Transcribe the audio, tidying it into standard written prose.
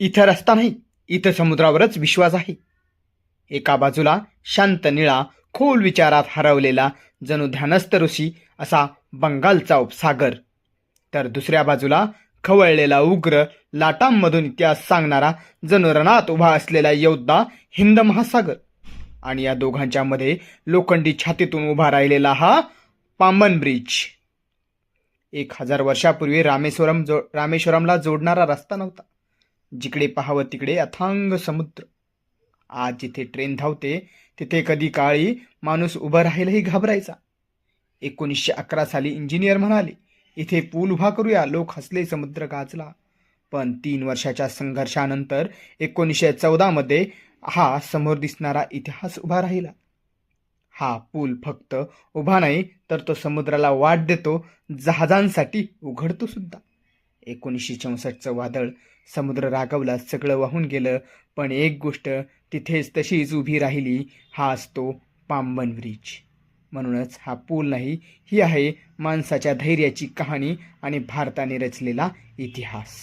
इथं रस्ता नाही, इथं समुद्रावरच विश्वास आहे. एका बाजूला शांत निळा, खोल विचारात हरवलेला जणू ध्यानस्थ ऋषी असा बंगालचा उपसागर, तर दुसऱ्या बाजूला खवळलेला उग्र लाटांमधून इतिहास सांगणारा जणू रणात उभा असलेला योद्धा हिंद महासागर. आणि या दोघांच्या मध्ये लोखंडी छातीतून उभा राहिलेला हा पांबन ब्रिज. 1000 वर्षापूर्वी रामेश्वरमला जोडणारा रस्ता नव्हता. जिकडे पाहावं तिकडे अथांग समुद्र. आज जिथे ट्रेन धावते तिथे कधी काळी माणूस उभं राहायलाही घाबरायचा. 1911 साली इंजिनियर म्हणाले, इथे पूल उभा करूया. लोक हसले, समुद्र गाजला. पण 3 वर्षाच्या संघर्षानंतर 1914 मध्ये हा समोर दिसणारा इतिहास उभा राहिला. हा पूल फक्त उभा नाही, तर तो समुद्राला वाट देतो, जहाजांसाठी उघडतो सुद्धा. 1964चं वादळ, समुद्र रागवला, सगळं वाहून गेलं, पण एक गोष्ट तिथेच तशीच उभी राहिली. हा असतो पांबन ब्रिज. म्हणूनच हा पूल नाही, ही आहे माणसाच्या धैर्याची कहाणी आणि भारताने रचलेला इतिहास.